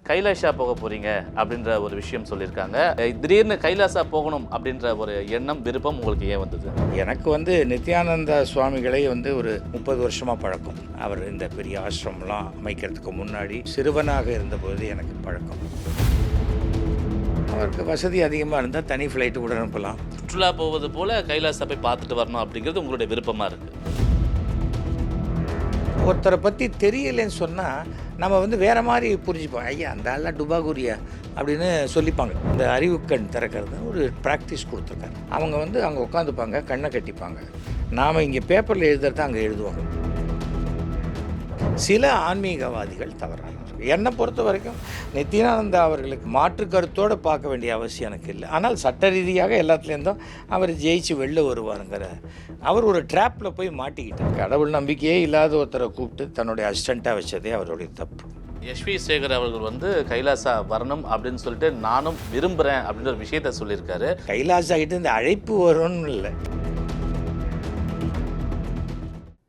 கைலாஷா போக போகிறீங்க அப்படின்ற ஒரு விஷயம் சொல்லியிருக்காங்க. திடீர்னு கைலாசா போகணும் அப்படின்ற ஒரு எண்ணம், விருப்பம் உங்களுக்கு ஏன் வந்தது? எனக்கு நித்யானந்தா சுவாமிகளை ஒரு 30 வருஷமாக பழக்கம். அவர் இந்த பெரிய ஆசிரமம்லாம் அமைக்கிறதுக்கு முன்னாடி சிறுவனாக இருந்தபோது எனக்கு பழக்கம். அவருக்கு வசதி அதிகமாக இருந்தால் தனி ஃப்ளைட்டு கூட அனுப்பலாம். சுற்றுலா போவது போல் கைலாசா போய் பார்த்துட்டு வரணும் அப்படிங்கிறது உங்களுடைய விருப்பமாக இருக்குது. ஒருத்தரை பற்றி தெரியலைன்னு சொன்னால் நம்ம வேறு மாதிரி புரிஞ்சுப்போம். ஐயா அந்த ஆள்லாம் டுபாகூரியா அப்படின்னு சொல்லிப்பாங்க. இந்த அறிவுக்கண் திறக்கிறது ஒரு ப்ராக்டிஸ் கொடுத்துருக்காங்க. அவங்க அங்கே உட்காந்துப்பாங்க, கண்ணை கட்டிப்பாங்க. நாம் இங்கே பேப்பரில் எழுதுறத அங்கே எழுதுவாங்க. சில ஆன்மீகவாதிகள் தவறான, என்னை பொறுத்த வரைக்கும் நித்யானந்தா அவர்களுக்கு மாற்று கருத்தோடு பார்க்க வேண்டிய அவசியம் எனக்கு இல்லை. ஆனால் சட்ட ரீதியாக எல்லாத்துலேருந்தும் அவர் ஜெயிச்சு வெளில வருவாருங்கிற அவர் ஒரு ட்ராப்பில் போய் மாட்டிக்கிட்டார். கடவுள் நம்பிக்கையே இல்லாத ஒருத்தரை கூப்பிட்டு தன்னுடைய அசிஸ்டண்ட்டாக வச்சதே அவருடைய தப்பு. எஸ்வி சேகர் அவர்கள் கைலாசா வரணும் அப்படின்னு சொல்லிட்டு நானும் விரும்புகிறேன் அப்படின்ற ஒரு விஷயத்த சொல்லியிருக்காரு. கைலாசா கிட்ட இந்த அழைப்பு வரும்னு இல்லை.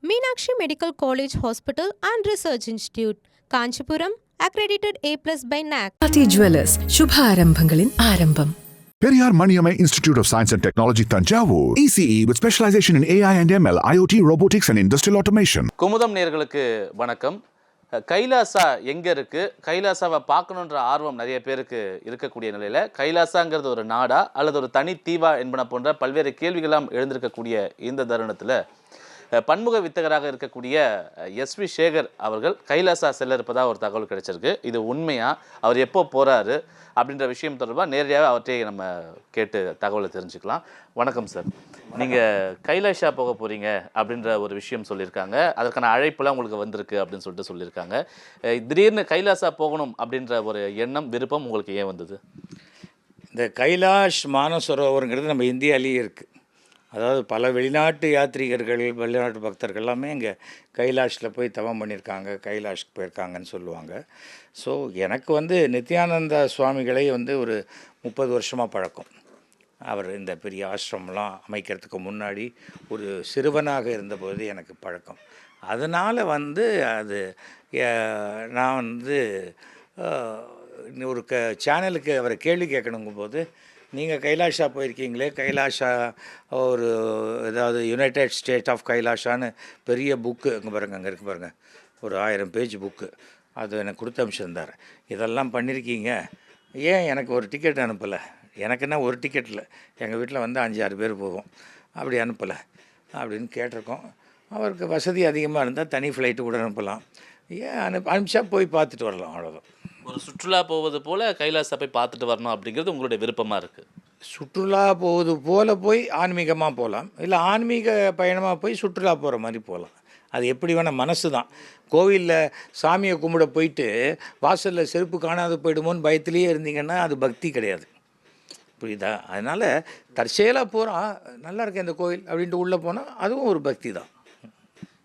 Meenakshi Medical College Hospital and Research Institute, Kanchipuram, accredited A+ by NAC. Pati Jewelers, Shubha Arambhangalin Arambam. Periyar Maniamai Institute of Science and Technology, Tanjavur. ECE with specialization in AI and ML, IoT, robotics and industrial automation. Kumudam நேயர்களுக்கு வணக்கம். கைலாசா எங்கே இருக்குது, கைலாசாவை பார்க்கணுன்ற ஆர்வம் நிறைய பேருக்கு இருக்கக்கூடிய நிலையில் கைலாசாங்கிறது ஒரு நாடா அல்லது ஒரு தனி தீவா என்பன போன்ற பல்வேறு கேள்விகளாம் எழுந்திருக்கக்கூடிய இந்த தருணத்தில் பன்முக வித்தகராக இருக்கக்கூடிய எஸ்வி சேகர் அவர்கள் கைலாசா செல்ல இருப்பதாக ஒரு தகவல் கிடைச்சிருக்கு. இது உண்மையா, அவர் எப்போ போகிறாரு அப்படின்ற விஷயம் தொடர்பாக நேரடியாக அவற்றையே நம்ம கேட்டு தகவலை தெரிஞ்சுக்கலாம். வணக்கம் சார். நீங்கள் கைலாஷா போக போகிறீங்க அப்படின்ற ஒரு விஷயம் சொல்லியிருக்காங்க. அதற்கான அழைப்பெல்லாம் உங்களுக்கு வந்திருக்கு அப்படின்னு சொல்லிட்டு சொல்லியிருக்காங்க. திடீர்னு கைலாசா போகணும் அப்படின்ற ஒரு எண்ணம், விருப்பம் உங்களுக்கு ஏன் வந்தது? இந்த கைலாஷ் மானசரோவருங்கிறது நம்ம இந்தியாவிலேயே இருக்குது. அதாவது பல வெளிநாட்டு யாத்ரீகர்கள், வெளிநாட்டு பக்தர்கள் எல்லாமே இங்கே கைலாஷில் போய் தவம் பண்ணியிருக்காங்க, கைலாஷ்க்கு போயிருக்காங்கன்னு சொல்லுவாங்க. ஸோ எனக்கு நித்யானந்தா சுவாமிகளை ஒரு 30 வருஷமாக பழக்கம். அவர் இந்த பெரிய ஆசிரமம்லாம் அமைக்கிறதுக்கு முன்னாடி ஒரு சிறுவனாக இருந்தபோது எனக்கு பழக்கம். அதனால் அது நான் ஒரு சேனலுக்கு அவரை கேள்வி கேட்கணுங்கும்போது, நீங்கள் கைலாஷா போயிருக்கீங்களே, கைலாஷா ஒரு ஏதாவது யுனைடெட் ஸ்டேட் ஆஃப் கைலாஷான்னு பெரிய புக்கு அங்கே பாருங்கள், அங்கே இருக்குது பாருங்கள், ஒரு 1000 பேஜ் புக்கு, அது எனக்கு கொடுத்து அனுப்பிச்சிருந்தார். இதெல்லாம் பண்ணியிருக்கீங்க, ஏன் எனக்கு ஒரு டிக்கெட் அனுப்பலை? எனக்குன்னா ஒரு டிக்கெட் இல்லை, எங்கள் வீட்டில் 5-6 பேர் போவோம், அப்படி அனுப்பலை அப்படின்னு கேட்டிருக்கோம். அவருக்கு வசதி அதிகமாக இருந்தால் தனி ஃப்ளைட்டு கூட அனுப்பலாம், ஏன் அனுப்பிச்சா போய் பார்த்துட்டு வரலாம், அவ்வளோதான். ஒரு சுற்றுலா போவது போல் கைலாசா போய் பார்த்துட்டு வரணும் அப்படிங்கிறது உங்களுடைய விருப்பமாக இருக்குது? சுற்றுலா போவது போல் போய் ஆன்மீகமாக போகலாம், இல்லை ஆன்மீக பயணமாக போய் சுற்றுலா போகிற மாதிரி போகலாம். அது எப்படி வேணால், மனசு தான். கோவிலில் சாமியை கும்பிட போயிட்டு வாசலில் செருப்பு காணாது போயிடுமோன்னு பயத்திலேயே இருந்தீங்கன்னா அது பக்தி கிடையாது, புரியுதா? அதனால் தற்செயலாக போகிறான், நல்லா இருக்கேன் இந்த கோவில் அப்படின்ட்டு உள்ளே போனால் அதுவும் ஒரு பக்தி தான்.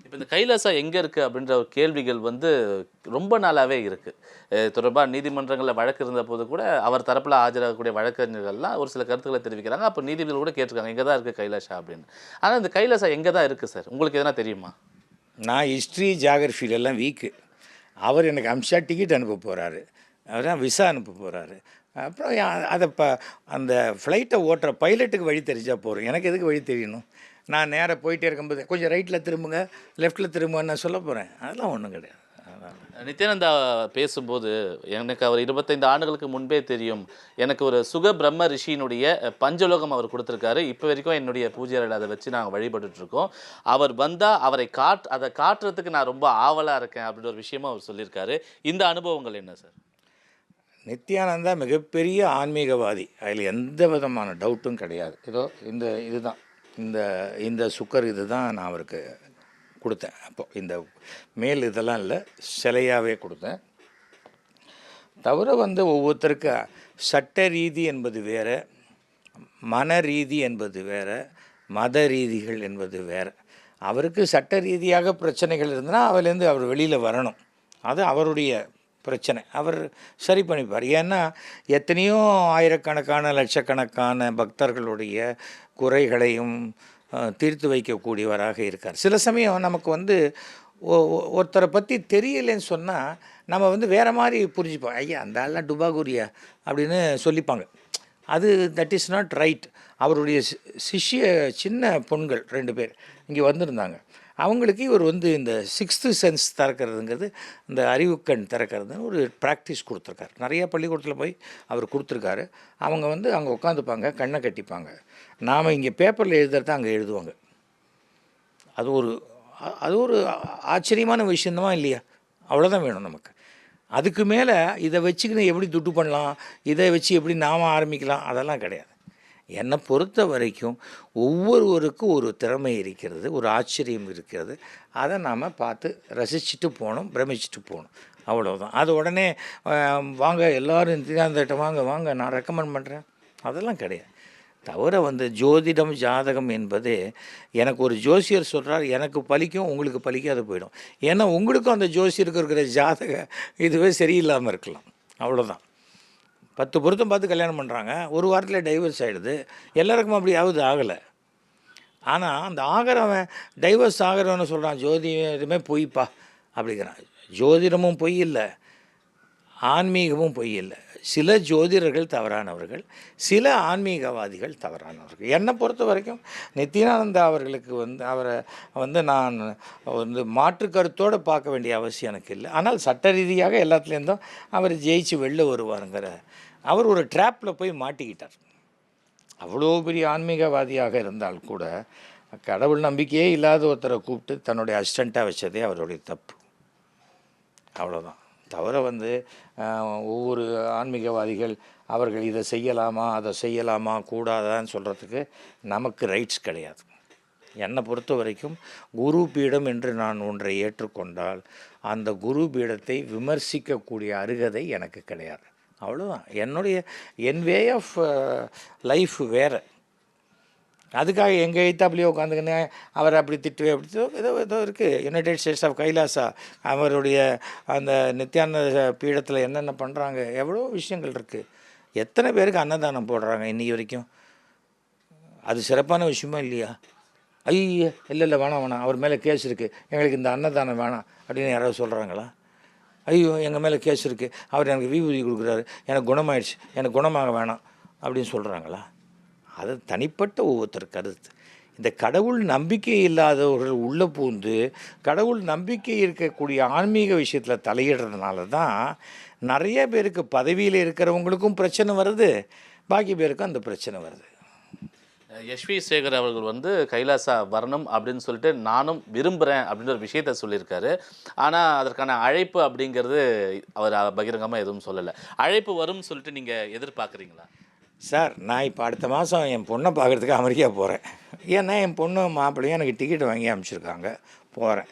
இப்போ இந்த கைலாசா எங்கே இருக்குது அப்படின்ற ஒரு கேள்விகள் ரொம்ப நாளாகவே இருக்குது. தொடர்பாக நீதிமன்றங்களில் வழக்கு இருந்த போது கூட அவர் தரப்பில் ஆஜராகக்கூடிய வழக்கறிஞர்கள்லாம் ஒரு சில கருத்துக்களை தெரிவிக்கிறாங்க. அப்போ நீதிபதிகள் கூட கேட்டிருக்காங்க, எங்கே தான் இருக்குது கைலாஷா அப்படின்னு. ஆனால் இந்த கைலாசா எங்கே தான் இருக்குது சார், உங்களுக்கு எதனா தெரியுமா? நான் ஹிஸ்ட்ரி ஜியாகிரஃபிலெல்லாம் வீக்கு. அவர் எனக்கு அம்ஷா டிக்கெட் அனுப்ப போகிறாரு, அவர் தான் விசா அனுப்ப போகிறாரு. அப்புறம் அதை அந்த ஃப்ளைட்டை ஓட்டுற பைலட்டுக்கு வழி தெரிஞ்சால் போகிறோம், எனக்கு எதுக்கு வழி தெரியணும்? நான் நேராக போயிட்டே இருக்கும்போது கொஞ்சம் ரைட்டில் திரும்புங்க, லெஃப்ட்டில் திரும்புங்கன்னு நான் சொல்ல போகிறேன், அதெல்லாம் ஒன்றும் கிடையாது. நித்யானந்தா பேசும்போது, எனக்கு அவர் 25 ஆண்டுகளுக்கு முன்பே தெரியும், எனக்கு ஒரு சுக பிரம்ம ரிஷியினுடைய பஞ்சலோகம் அவர் கொடுத்துருக்காரு, இப்போ வரைக்கும் என்னுடைய பூஜை அறையில் அதை வச்சு நாங்கள் வழிபட்டுருக்கோம், அவர் வந்தால் அதை காட்டுறதுக்கு நான் ரொம்ப ஆவலாக இருக்கேன் அப்படின்ற ஒரு விஷயமும் அவர் சொல்லியிருக்காரு. இந்த அனுபவங்கள் என்ன சார்? நித்யானந்தா மிகப்பெரிய ஆன்மீகவாதி, அதில் எந்த விதமான டவுட்டும் கிடையாது. இதுதான் இந்த சுக்கர் தான் நான் அவருக்கு கொடுத்தேன். அப்போது இந்த மேல் இதெல்லாம் இல்லை, சிலையாகவே கொடுத்தேன். தவிர ஒவ்வொருத்தருக்கு சட்ட ரீதி என்பது வேறு, மன ரீதி என்பது வேறு, மத ரீதிகள் என்பது வேறு. அவருக்கு சட்ட ரீதியாக பிரச்சனைகள் இருந்ததுன்னா அதிலேருந்து அவர் வெளியில் வரணும், அது அவருடைய பிரச்சனை, அவர் சரி பண்ணிப்பார். ஏன்னா எத்தனையோ ஆயிரக்கணக்கான லட்சக்கணக்கான பக்தர்களுடைய குறைகளையும் தீர்த்து வைக்கக்கூடியவராக இருக்கார். சில சமயம் நமக்கு ஒருத்தரை பற்றி தெரியலைன்னு சொன்னால் நம்ம வந்து வேறு மாதிரி புரிஞ்சுப்போம். ஐயா அந்த ஆள்லாம் டுபாகூரியா அப்படின்னு சொல்லிப்பாங்க. அது தட் இஸ் நாட் ரைட். அவருடைய சிஷ்ய சின்ன பொண்கள் 2 பேர் இங்கே வந்திருந்தாங்க. அவங்களுக்கு இவர் வந்து இந்த 6th சென்ஸ் திறக்கிறதுங்கிறது, இந்த அறிவுக்கண் திறக்கிறதுன்னு ஒரு ப்ராக்டிஸ் கொடுத்துருக்காரு. நிறைய பள்ளிக்கூடத்தில் போய் அவர் கொடுத்துருக்காரு. அவங்க வந்து அங்கே உட்காந்துப்பாங்க, கண்ணை கட்டிப்பாங்க. நாம் இங்கே பேப்பரில் எழுதுறத அங்கே எழுதுவாங்க. அது ஒரு ஆச்சரியமான விஷயந்தான் இல்லையா? அவ்வளோதான் வேணும் நமக்கு. அதுக்கு மேலே இதை வச்சுக்கின்னு எப்படி துட்டு பண்ணலாம், இதை வச்சு எப்படி நாம் ஆரம்பிக்கலாம், அதெல்லாம் கிடையாது. என்னை பொறுத்த வரைக்கும் ஒவ்வொருவருக்கும் ஒரு திறமை இருக்கிறது, ஒரு ஆச்சரியம் இருக்கிறது. அதை நாம் பார்த்து ரசிச்சுட்டு போகணும், பிரமிச்சுட்டு போகணும், அவ்வளோதான். அது உடனே வாங்க எல்லோரும் தியானத்திட்ட வாங்க நான் ரெக்கமெண்ட் பண்ணுறேன், அதெல்லாம் கிடையாது. தவிர வந்து ஜோதிடம் ஜாதகம் என்பது, எனக்கு ஒரு ஜோசியர் சொல்கிறார், எனக்கு பலிக்கும், உங்களுக்கு பலிக்காது போயிடும். ஏன்னா உங்களுக்கும் அந்த ஜோசியருக்கு இருக்கிற ஜாதக இதுவே சரியில்லாமல் இருக்கலாம், அவ்வளோதான். 10 பொருத்தம் பார்த்து கல்யாணம் பண்ணுறாங்க, ஒரு வாரத்தில் டைவர்ஸ் ஆகிடுது. எல்லாருக்கும் அப்படி ஆகலை. ஆனால் அந்த ஆகிறவன் டைவர்ஸ் ஆகிறவன்னு சொல்கிறான் ஜோதிடமே பொய்ப்பா அப்படிங்கிறான். ஜோதிடமும் பொய் இல்லை, ஆன்மீகமும் பொய் இல்லை. சில ஜோதிடர்கள் தவறானவர்கள், சில ஆன்மீகவாதிகள் தவறானவர்கள். என்னை பொறுத்த வரைக்கும் நித்யானந்தா அவர்களுக்கு வந்து அவரை வந்து நான் வந்து மாற்று கருத்தோடு பார்க்க வேண்டிய அவசியம் எனக்கு இல்லை. ஆனால் சட்ட ரீதியாக எல்லாத்துலேருந்தும் அவர் ஜெயிச்சு வெளில வருவாருங்கிற அவர் ஒரு ட்ராப்பில் போய் மாட்டிக்கிட்டார். அவ்வளோ பெரிய ஆன்மீகவாதியாக இருந்தால் கூட கடவுள் நம்பிக்கையே இல்லாத ஒருத்தரை கூப்பிட்டு தன்னுடைய அசிஸ்டண்ட்டாக வச்சதே அவருடைய தப்பு, அவ்வளோதான். தவிர வந்து ஒவ்வொரு ஆன்மீகவாதிகள் அவர்கள் இதை செய்யலாமா அதை செய்யலாமா கூடாதான்னு சொல்கிறதுக்கு நமக்கு ரைட்ஸ் கிடையாது. என்னை பொறுத்த வரைக்கும் குரு பீடம் என்று நான் ஒன்றை ஏற்றுக்கொண்டால் அந்த குரு பீடத்தை விமர்சிக்கக்கூடிய அருகதை எனக்கு கிடையாது, அவ்வளோதான். என் வே ஆஃப் லைஃப் வேறு. அதுக்காக எங்கள் எழுத்தாப்புலேயே உட்காந்துக்கின்னு அவரை அப்படி திட்டுவே ஏதோ இருக்குது. யுனைடெட் ஸ்டேட்ஸ் ஆஃப் கைலாசா அவருடைய அந்த நித்யானந்த பீடத்தில் என்னென்ன பண்ணுறாங்க, எவ்வளோ விஷயங்கள் இருக்குது. எத்தனை பேருக்கு அன்னதானம் போடுறாங்க இன்றைக்கி வரைக்கும். அது சிறப்பான விஷயமா இல்லையா? ஐயோ இல்லை வேணாம் அவர் மேலே கேஸ் இருக்குது, எங்களுக்கு இந்த அன்னதானம் வேணாம் அப்படின்னு யாராவது சொல்கிறாங்களா? ஐயோ எங்கள் மேலே கேஸ் இருக்குது, அவர் எனக்கு விபூதி கொடுக்குறாரு, எனக்கு குணமாயிடுச்சு, எனக்கு குணமாக வேணாம் அப்படின்னு சொல்கிறாங்களா? அது தனிப்பட்ட ஒவ்வொருத்தர் கருத்து. இந்த கடவுள் நம்பிக்கை இல்லாதவர்கள் உள்ளே பூந்து கடவுள் நம்பிக்கை இருக்கக்கூடிய ஆன்மீக விஷயத்தில் தலையிடுறதுனால தான் நிறைய பேருக்கு பதவியில் இருக்கிறவங்களுக்கும் பிரச்சனை வருது, பாக்கி பேருக்கும் அந்த பிரச்சனை வருது. எஸ்வி சேகர் அவர்கள் வந்து கைலாசா வரணும் அப்படின்னு சொல்லிட்டு நானும் விரும்புகிறேன் அப்படின்ற ஒரு விஷயத்த சொல்லியிருக்காரு. ஆனால் அதற்கான அழைப்பு அப்படிங்கிறது அவர் பகிரங்கமாக எதுவும் சொல்லலை. அழைப்பு வரும்னு சொல்லிட்டு நீங்கள் எதிர்பார்க்குறீங்களா? சார், நான் இப்போ அடுத்த மாதம் என் பொண்ணை பார்க்குறதுக்கு அமெரிக்கா போகிறேன். ஏன்னா என் பொண்ணு மாப்பிள்ளையும் எனக்கு டிக்கெட் வாங்கி அனுப்பிச்சிருக்காங்க, போகிறேன்,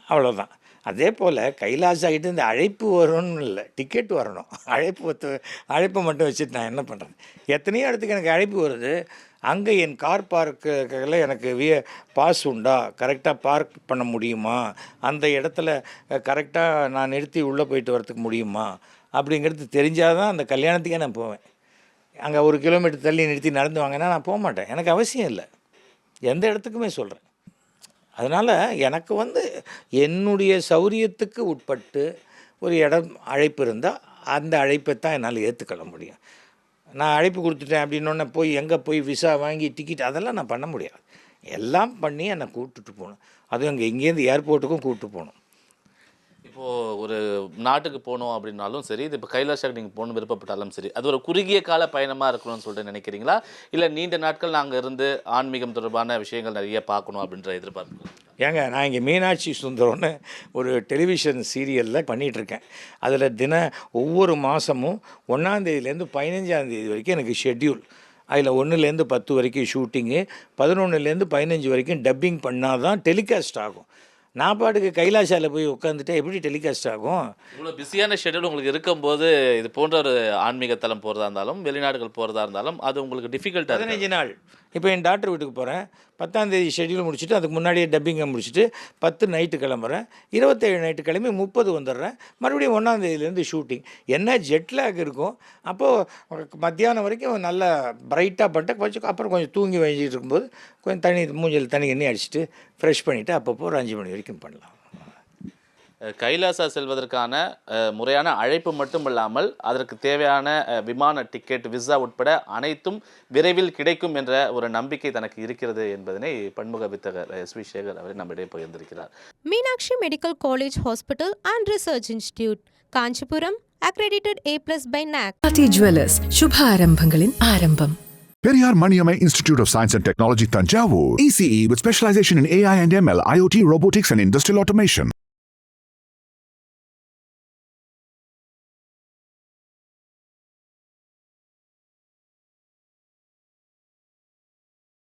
அவ்வளோதான். அதே போல் கைலாசாகிட்டு இந்த அழைப்பு வரும்னு இல்லை, டிக்கெட் வரணும். அழைப்பை மட்டும் வச்சுட்டு நான் என்ன பண்ணுறது? எத்தனையோ இடத்துக்கு எனக்கு அழைப்பு வருது. அங்கே என் கார் பார்க்கில் எனக்கு பாஸ் உண்டா, கரெக்டாக பார்க் பண்ண முடியுமா, அந்த இடத்துல கரெக்டாக நான் நிறுத்தி உள்ளே போயிட்டு வரத்துக்கு முடியுமா அப்படிங்கிறது தெரிஞ்சால் தான் அந்த கல்யாணத்துக்கே நான் போவேன். அங்கே 1 கிலோமீட்டர் தள்ளி நிறுத்தி நடந்து வாங்கன்னா நான் போக மாட்டேன், எனக்கு அவசியம் இல்லை. எந்த இடத்துக்குமே சொல்கிறேன். அதனால் எனக்கு வந்து என்னுடைய சௌரியத்துக்கு உட்பட்டு ஒரு இடம் அழைப்பு இருந்தால் அந்த அழைப்பை தான் என்னால் ஏற்றுக்கொள்ள முடியும். நான் அழைப்பு கொடுத்துட்டேன் அப்படின்னோடனே போய் எங்கே போய் விசா வாங்கி டிக்கெட் அதெல்லாம் நான் பண்ண முடியாது. எல்லாம் பண்ணி என்னை கூப்பிட்டுட்டு போகணும். அதுவும் அங்கே இங்கேருந்து ஏர்போர்ட்டுக்கும் கூப்பிட்டு போகணும். இப்போது ஒரு நாட்டுக்கு போகணும் அப்படின்னாலும் சரி, இது இப்போ கைலாசாக்கு நீங்கள் போகணும் விருப்பப்பட்டாலும் சரி, அது ஒரு குறுகிய கால பயணமாக இருக்கணும்னு சொல்லிட்டு நினைக்கிறீங்களா, இல்லை நீண்ட நாட்கள் நாங்கள் இருந்து ஆன்மீகம் தொடர்பான விஷயங்கள் நிறைய பார்க்கணும் அப்படின்ற எதிர்பார்ப்பு? ஏங்க, நான் இங்கே மீனாட்சி சுந்தரம்னு ஒரு டெலிவிஷன் சீரியலில் பண்ணிகிட்ருக்கேன். அதில் ஒவ்வொரு மாதமும் 1ஆம் தேதியிலேருந்து 15ஆம் தேதி வரைக்கும் எனக்கு ஷெட்யூல். அதில் 1லேருந்து 10 வரைக்கும் ஷூட்டிங்கு, 11லேருந்து 15 வரைக்கும் டப்பிங் பண்ணால் தான் டெலிகாஸ்ட் ஆகும். நான் பாட்டுக்கு கைலாசாவில் போய் உட்காந்துட்டா எப்படி டெலிகாஸ்ட் ஆகும்? இவ்வளோ பிஸியான ஷெட்யூல் உங்களுக்கு இருக்கும்போது இது போன்ற ஒரு ஆன்மீக தலம் போகிறதா இருந்தாலும் வெளிநாடுகள் போகிறதா இருந்தாலும் அது உங்களுக்கு டிஃபிகல்ட்டாக 15 நாள். இப்போ என் டாக்டர் வீட்டுக்கு போகிறேன், 10ஆம் தேதி ஷெட்யூல் முடிச்சுட்டு அதுக்கு முன்னாடியே டப்பிங்கை முடிச்சுட்டு 10 நைட்டு கிளம்புறேன், 27 நைட்டு கிளம்பி 30 வந்துடுறேன். மறுபடியும் 1ஆம் தேதியிலேருந்து ஷூட்டிங். என்ன ஜெட்லாக் இருக்கும். அப்போது மத்தியானம் வரைக்கும் நல்லா பிரைட்டாக பண்ணிட்டு அப்புறம் கொஞ்சம் தூங்கி வஞ்சிட்டு இருக்கும்போது கொஞ்சம் மூஞ்சில் தண்ணி அடிச்சுட்டு ஃப்ரெஷ் பண்ணிவிட்டு அப்பப்போ ஒரு 5 மணி வரைக்கும் பண்ணலாம். கைலாசா செல்வதற்கான முறையான அழைப்பு மட்டுமல்லாமல் அதற்கு தேவையான விமான டிக்கெட், விசா உட்பட அனைத்தும் விரைவில் கிடைக்கும் என்ற ஒரு நம்பிக்கை தனக்கு இருக்கிறது என்பதனை பன்முக வித்தகர் SV சேகர் அவர் நம்மிடையே பகிர்ந்திருக்கிறார். Meenakshi Medical College Hospital and Research Institute, Kanchipuram, accredited A+ by NAC. Pati Jewelers, ശുഭാരംഭങ്ങളിൽ ആരംഭം. Periyar Maniamai Institute of Science and Technology, Tanjavur. ECE with specialization in AI and ML, IoT, robotics, and industrial automation.